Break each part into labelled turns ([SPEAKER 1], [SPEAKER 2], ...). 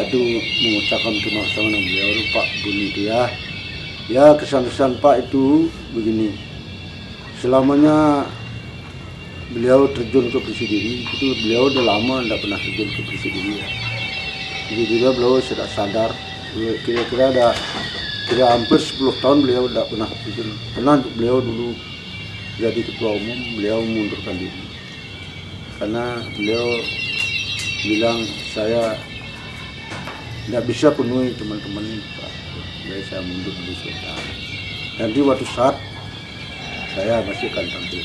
[SPEAKER 1] itu mengucapkan terima kasih sama beliau Pak Buni itu ya. Ya kesan-kesan Pak itu begini. Selamanya beliau terjun ke Presidium itu beliau udah lama tidak pernah terjun ke Presidium ya. Jadi juga beliau sudah sadar. Kira-kira hampir 10 tahun beliau tidak pernah terjun. Pernah beliau dulu jadi ketua umum, beliau mundurkan diri. Karena beliau bilang saya tidak bisa penuhi teman-teman ini Pak. Jadi saya mundur dulu sebentar. Nanti waktu saat saya masih akan tampil.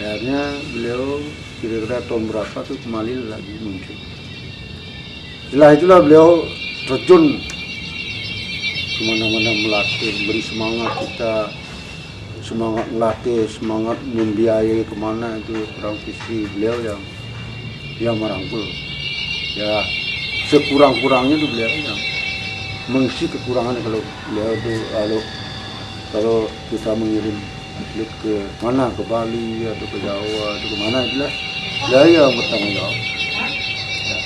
[SPEAKER 1] Akhirnya beliau kira-kira tahun berapa tuh kembali lagi muncul. Setelah itulah beliau terjun kemana-mana melatih, beri semangat kita, semangat melatih, semangat membiayai kemana itu orang istri beliau yang merangkul. Ya sekurang-kurangnya itu beliau yang mengisi kekurangan kalau beliau itu kalau kita mengirim atlet ke mana, ke Bali atau ke Jawa atau ke mana itulah dia yang bertanggung jawab. Ya.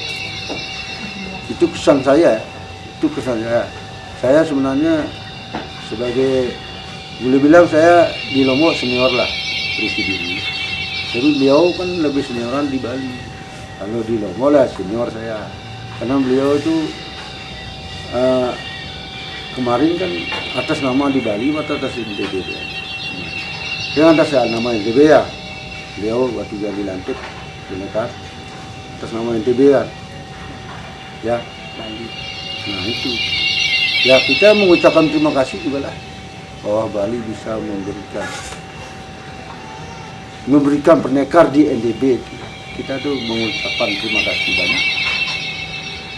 [SPEAKER 1] Itu kesan saya. Saya sebenarnya sebagai boleh bilang saya di Lombok senior lah Presidium. Jadi beliau kan lebih senioran di Bali. Kalau di Lombok lah senior saya. Karena beliau itu kemarin kan atas nama di Bali atau atas NTB ya. Yang atas nama NTB ya. Beliau waktu jadi lantik dilekat atas nama NTB kan. Ya, Bali. Nah itu. Ya kita mengucapkan terima kasih juga lah bahwa Bali bisa memberikan penekar di NTB. Kita tuh mengucapkan terima kasih banyak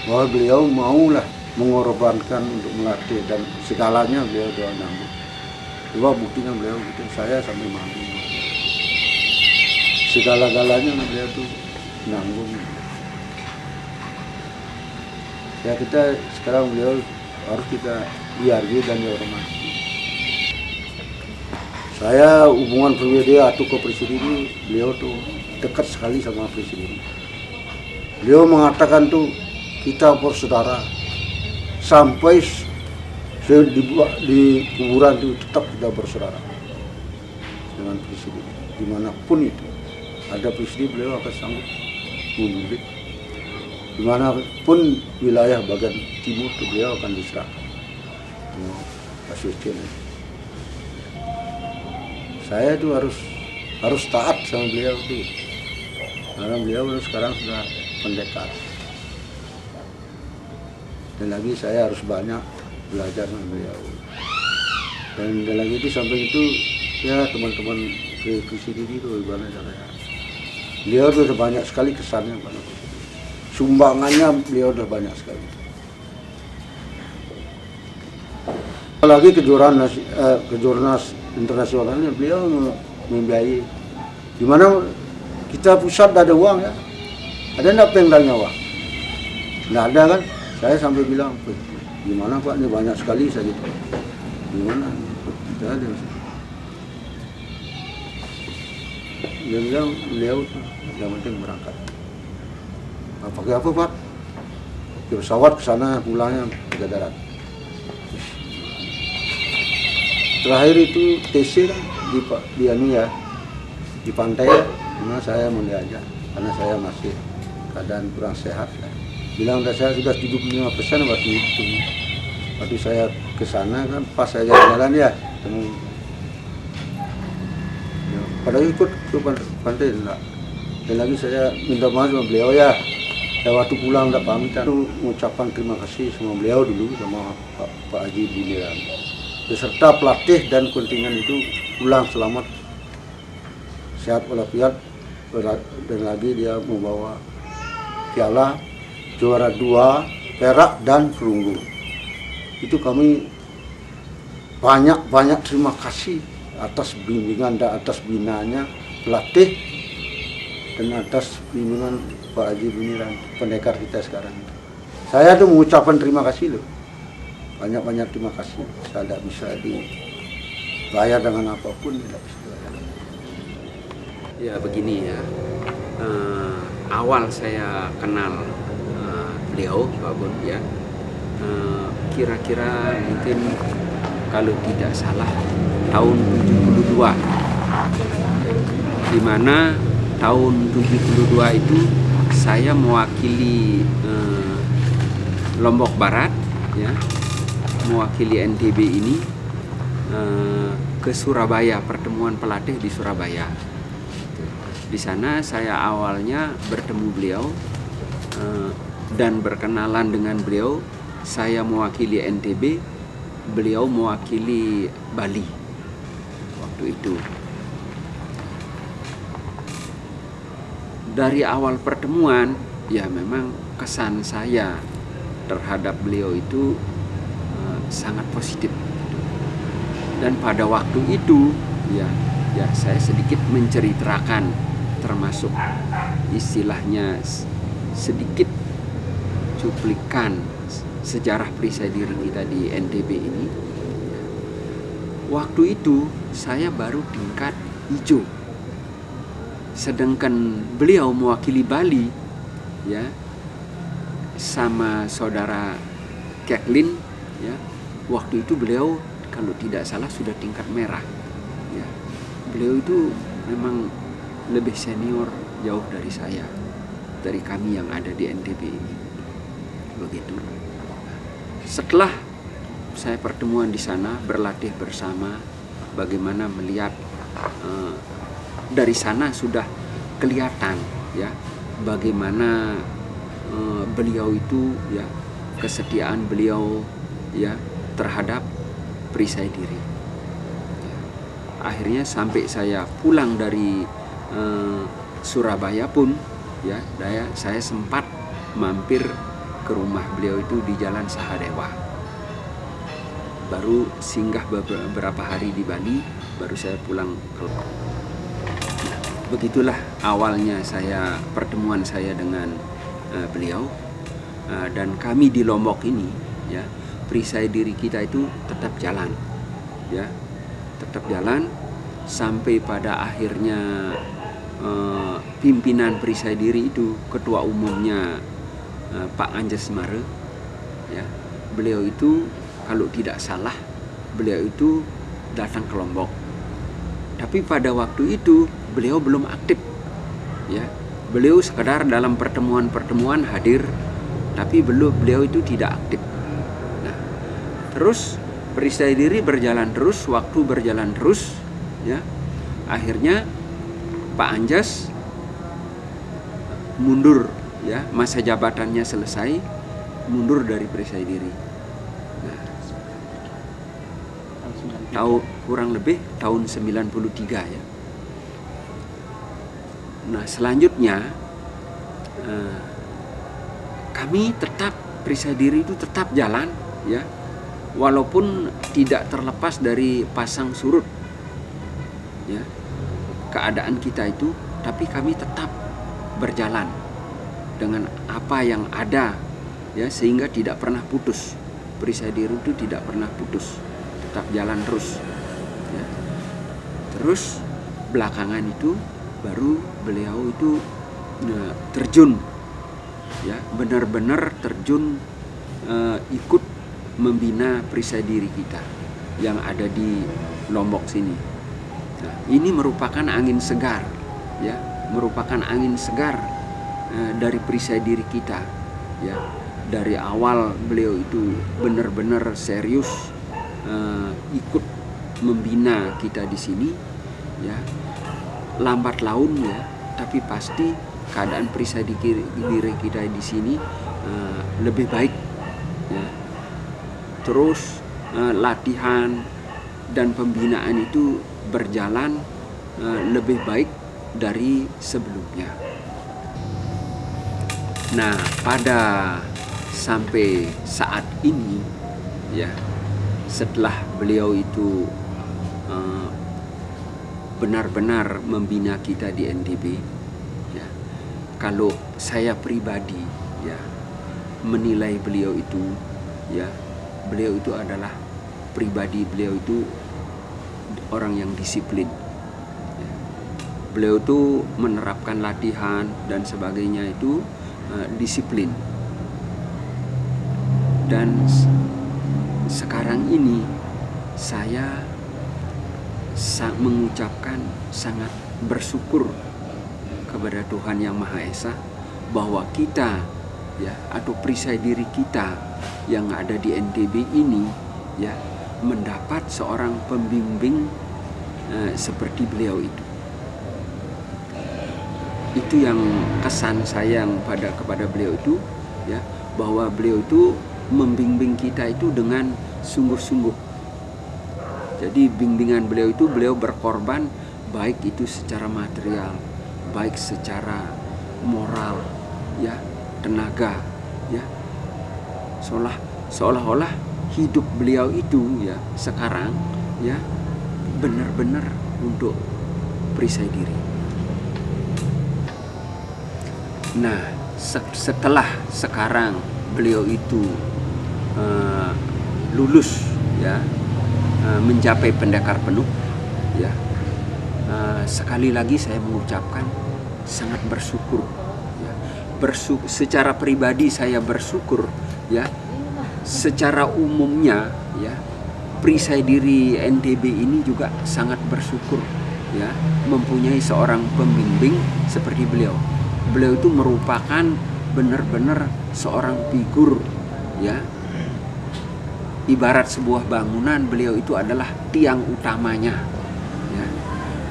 [SPEAKER 1] bahwa beliau maulah mengorbankan untuk melatih dan segalanya beliau doa nanggung. Coba buktinya beliau gitu, saya sampai mati. Segala-galanya beliau tuh nanggung. Ya kita sekarang beliau harus kita dihargai dan dihormati. Saya hubungan pribadi atau ke Presiden beliau tuh dekat sekali sama Presiden. Beliau mengatakan tuh kita bersaudara sampai di kuburan itu tetap kita bersaudara dengan Presiden dimanapun itu ada Presiden beliau akan sanggup membimbing dimanapun wilayah bagian timur itu beliau akan diserahkan asisten. Saya itu harus taat sama beliau tuh karena beliau sekarang sudah pendekar. Dan lagi saya harus banyak belajar sama beliau. Dan lagi itu sampai itu ya teman-teman Presiden itu gimana caranya. Beliau sudah banyak sekali kesannya pada Presiden. Sumbangannya beliau sudah banyak sekali. Apalagi kejuaraan internasionalnya beliau membiayai. Di mana kita pusat ada uang ya. Ada enggak pengdalnya uang? Nggak ada kan? Saya sampai bilang, gimana Pak, ini banyak sekali saya gitu. Gimana? Tidak ada. Dia bilang, beliau yang penting berangkat. Pakai apa Pak? Pakai pesawat ke sana, pulangnya ke darat. Terakhir itu TC kan di pantai ya, dimana saya mau diajak karena saya masih keadaan kurang sehat ya. Bilang saya sudah 75% waktu itu. Waktu saya ke sana kan pas saya jalan ya, ketemu. Ya, padahal ikut ke pantai enggak. Dan lagi saya minta maaf sama beliau ya. Saya waktu pulang enggak pamitan. Itu mengucapkan terima kasih sama beliau dulu sama Pak Haji Buniran. Beserta pelatih dan kontingen itu pulang selamat, sehat walafiat, dan lagi dia membawa piala juara 2, perak dan perunggu. Itu kami banyak terima kasih atas bimbingan dan atas binanya pelatih dan atas bimbingan Pak Haji Buniran, pendekar kita sekarang. Saya tuh mengucapkan terima kasih loh. Banyak terima kasih. Saya tidak bisa dibayar dengan apapun, tidak bisa dibayar.
[SPEAKER 2] Ya begini ya, awal saya kenal beliau Pak Bun ya, kira-kira mungkin kalau tidak salah tahun 72, di mana tahun 72 itu saya mewakili Lombok Barat ya, mewakili NTB ini ke Surabaya, pertemuan pelatih di Surabaya. Di sana saya awalnya bertemu beliau dan berkenalan dengan beliau. Saya mewakili NTB, beliau mewakili Bali waktu itu. Dari awal pertemuan ya memang kesan saya terhadap beliau itu sangat positif. Dan pada waktu itu ya saya sedikit menceritakan, termasuk istilahnya sedikit cuplikan sejarah perisai diri kita di NTB ini. Waktu itu saya baru tingkat hijau, sedangkan beliau mewakili Bali ya, sama saudara Keklin ya, waktu itu beliau kalau tidak salah sudah tingkat merah ya. Beliau itu memang lebih senior jauh dari saya, dari kami yang ada di NTB ini. Begitu. Setelah saya pertemuan di sana, berlatih bersama, bagaimana melihat dari sana sudah kelihatan ya bagaimana beliau itu ya, kesetiaan beliau ya terhadap perisai diri. Akhirnya sampai saya pulang dari Surabaya pun ya, saya sempat mampir ke rumah beliau itu di Jalan Sahadewa. Baru singgah beberapa hari di Bali, baru saya pulang ke. Begitulah awalnya pertemuan saya dengan beliau, dan kami di Lombok ini ya, perisai diri kita itu tetap jalan ya, tetap jalan sampai pada akhirnya pimpinan perisai diri itu, ketua umumnya Pak Anjas Mare ya, beliau itu kalau tidak salah beliau itu datang ke Lombok, tapi pada waktu itu beliau belum aktif ya, beliau sekedar dalam pertemuan hadir, tapi beliau itu tidak aktif. Nah, terus perisai diri berjalan terus, waktu berjalan terus ya, akhirnya Pak Anjas mundur ya, masa jabatannya selesai, mundur dari perisai diri. Nah, kurang lebih tahun 93 ya. Nah, selanjutnya kami tetap, perisai diri itu tetap jalan ya, walaupun tidak terlepas dari pasang surut ya keadaan kita itu, tapi kami tetap berjalan dengan apa yang ada ya, sehingga tidak pernah putus. Perisai diri itu tidak pernah putus, tetap jalan terus ya. Terus belakangan itu baru beliau itu terjun ya, benar-benar terjun ikut membina perisai diri kita yang ada di Lombok sini. Nah, ini merupakan angin segar ya, merupakan angin segar dari perisai diri kita ya. Dari awal beliau itu benar-benar serius ikut membina kita di sini ya, lambat laun ya, tapi pasti keadaan perisai diri kita di sini lebih baik ya. Terus latihan dan pembinaan itu berjalan lebih baik dari sebelumnya. Nah, pada sampai saat ini ya, setelah beliau itu benar-benar membina kita di NTB ya, kalau saya pribadi ya menilai beliau itu ya, beliau itu adalah pribadi, beliau itu orang yang disiplin ya. Beliau itu menerapkan latihan dan sebagainya itu disiplin Dan sekarang ini saya mengucapkan sangat bersyukur kepada Tuhan Yang Maha Esa bahwa kita ya, atau perisai diri kita yang ada di NTB ini ya, mendapat seorang pembimbing seperti beliau itu. Itu yang kesan saya kepada beliau itu ya, bahwa beliau itu membimbing kita itu dengan sungguh-sungguh. Jadi bimbingan beliau itu beliau berkorban, baik itu secara material, baik secara moral ya, tenaga ya. Seolah-olah hidup beliau itu ya sekarang ya benar-benar untuk perisai diri. Nah, setelah sekarang beliau itu lulus ya, mencapai pendekar penuh ya, sekali lagi saya mengucapkan sangat bersyukur ya. Secara pribadi saya bersyukur ya, secara umumnya ya perisai diri NTB ini juga sangat bersyukur ya mempunyai seorang pembimbing seperti beliau. Beliau itu merupakan benar-benar seorang figur ya. Ibarat sebuah bangunan, beliau itu adalah tiang utamanya ya.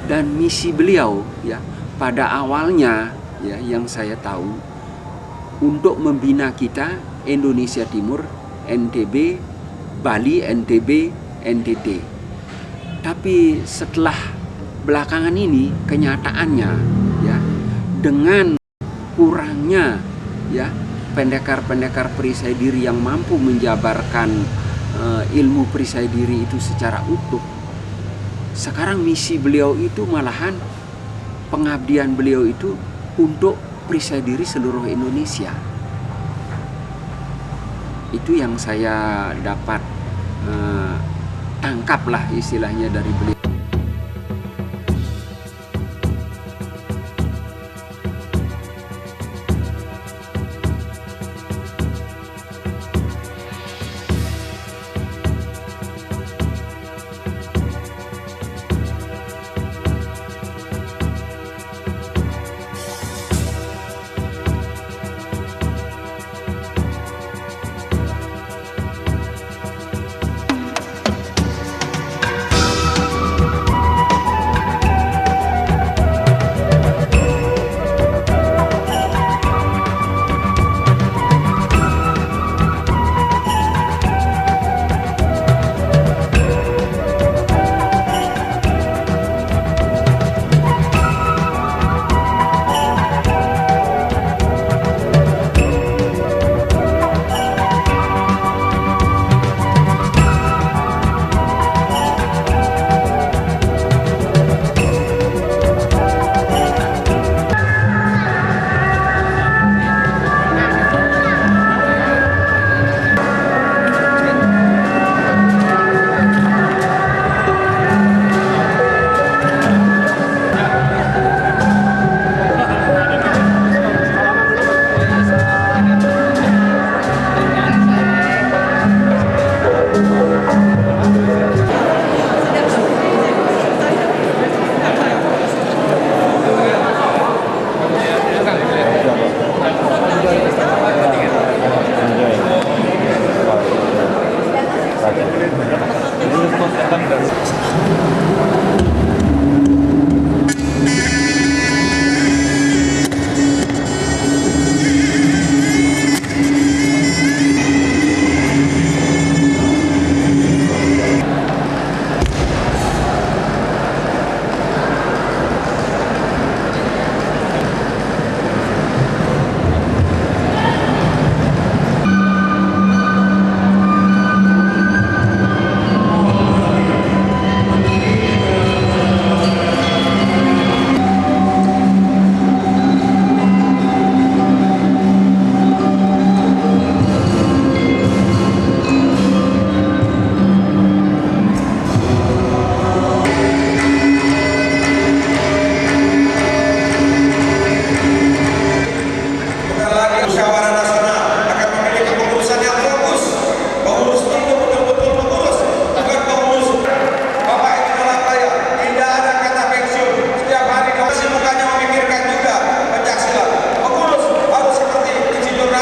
[SPEAKER 2] Dan misi beliau ya pada awalnya ya, yang saya tahu, untuk membina kita Indonesia Timur, NTB, Bali, NTB, NTT. Tapi setelah belakangan ini kenyataannya ya, dengan kurangnya ya pendekar-pendekar perisai diri yang mampu menjabarkan ilmu perisai diri itu secara utuh, sekarang misi beliau itu malahan pengabdian beliau itu untuk perisai diri seluruh Indonesia. Itu yang saya dapat tangkap lah istilahnya dari beliau.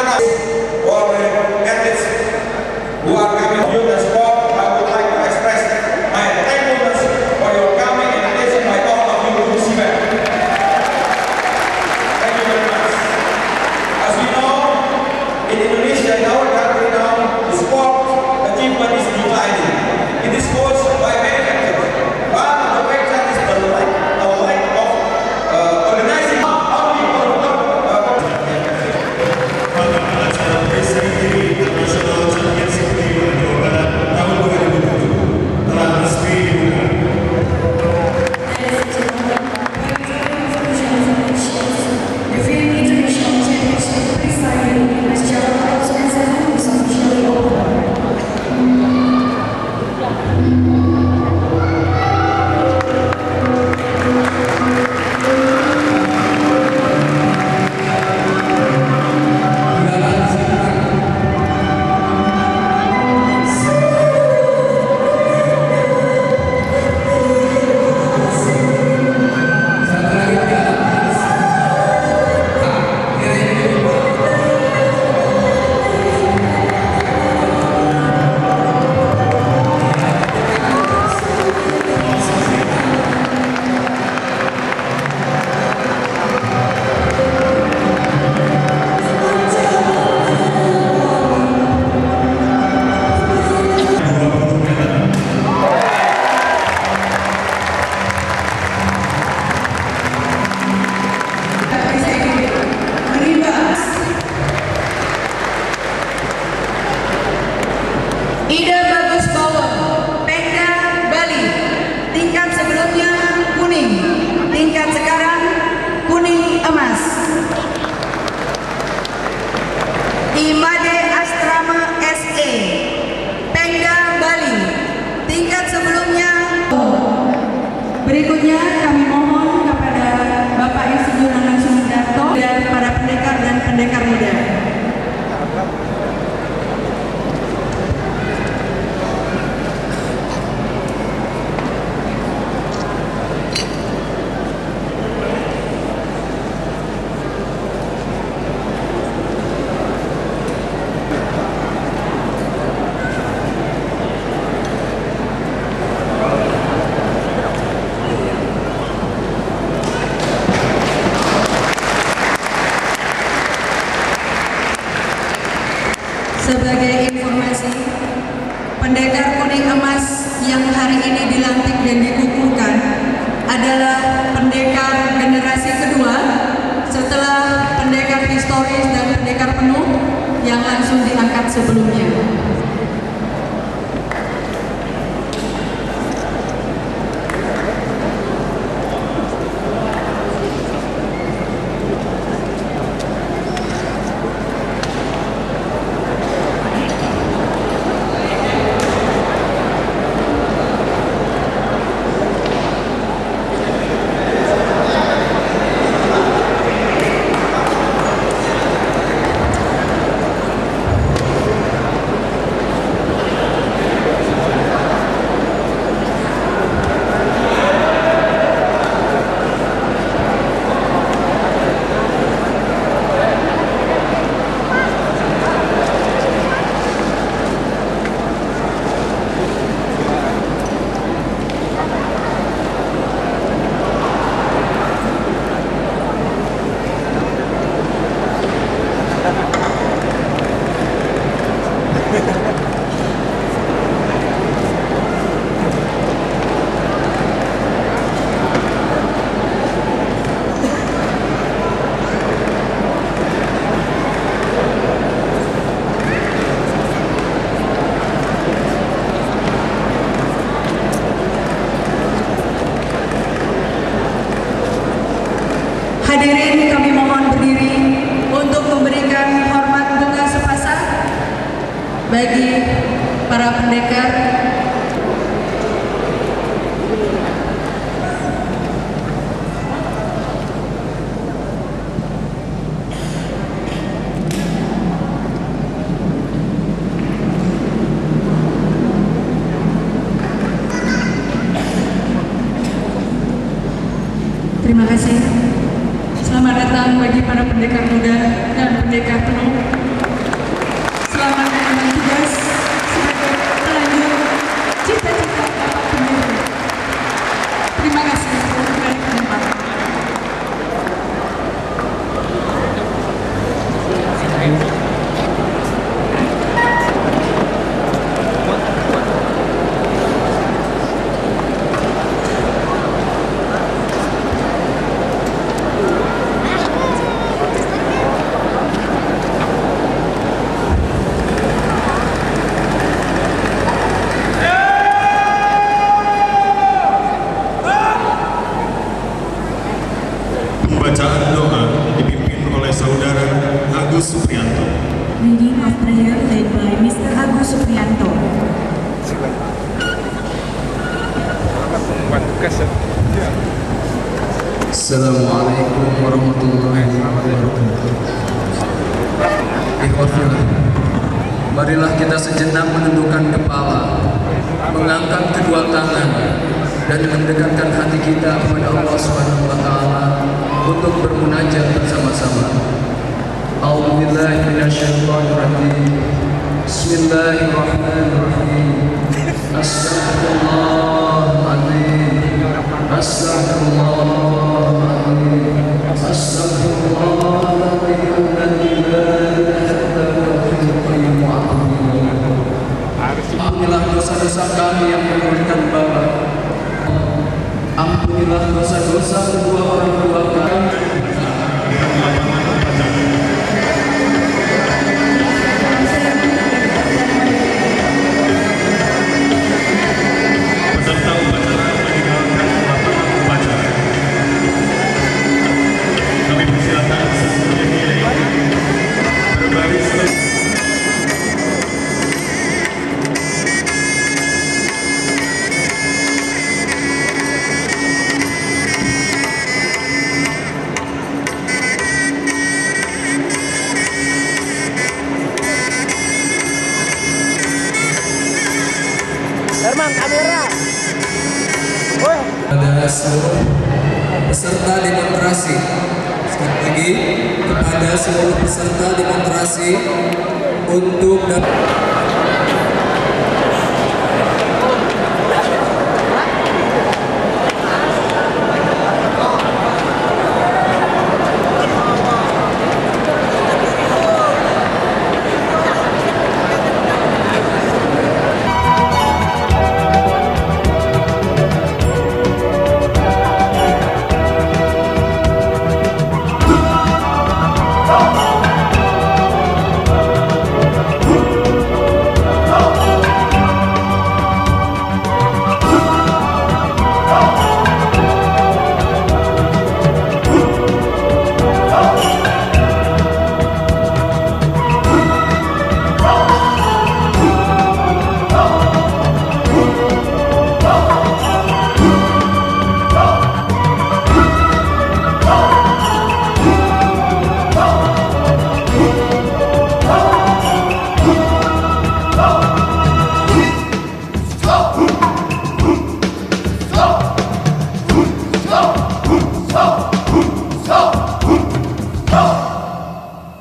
[SPEAKER 3] mana oleh etis buat kami dan sport. I would like to express my thankfulness for your coming and attention by all of you to this event. Thank you very much. As we know, in Indonesia, in our country now, the sport achievement is declining. It is caused by many factors. One of the factors is the lack of organizing.
[SPEAKER 4] Pada acara Presiden Diri Internasional Championship di Jawa Barat tahun 2007 telah resmi dibuka.
[SPEAKER 5] The Film International Championship presided as Jawa Barat 2007 is officially open. Ida Bagus Bawang, Pemda Bali, tingkat sebelumnya kuning, tingkat sekarang kuning emas. Imade Astrama SE, Pemda Bali, tingkat sebelumnya. Berikutnya kami mohon kepada Bapak Insinyur Nanang Sumidarto dan para pendekar dan pendekar muda. Sebagai informasi, pendekar kuning emas yang hari ini dilantik dan dikukuhkan adalah pendekar generasi kedua setelah pendekar historis dan pendekar penuh yang langsung diangkat sebelumnya. Hadirin, kami mohon berdiri untuk memberikan hormat bunga sepasang bagi para pendekar. Terima kasih. Selamat datang bagi para pendekar muda dan pendekar penuh. reading of prayer led by Mr. Agus Supriyanto.
[SPEAKER 6] Assalamualaikum warahmatullahi wabarakatuh. Ikhwafillah, marilah kita sejenak menundukkan kepala, mengangkat kedua tangan, dan mendekatkan hati kita kepada Allah Subhanahu wa Ta'ala untuk bermunajat bersama-sama. A'udzubillahi minasyaitonirrajim. Bismillahirrahmanirrahim. Astaghfirullahaladzim. Astaghfirullahaladzim. Astaghfirullahaladzim. Ampunilah dosa-dosa kami yang menurunkan bala. Ampunilah dosa-dosa kedua orang tua kami.
[SPEAKER 4] Peserta upacara meninggalkan lapangan upacara. Kami persilakan sesuai nilai berbaris.
[SPEAKER 6] Kepada seluruh peserta demonstrasi, sekali lagi kepada seluruh peserta demonstrasi untuk dapat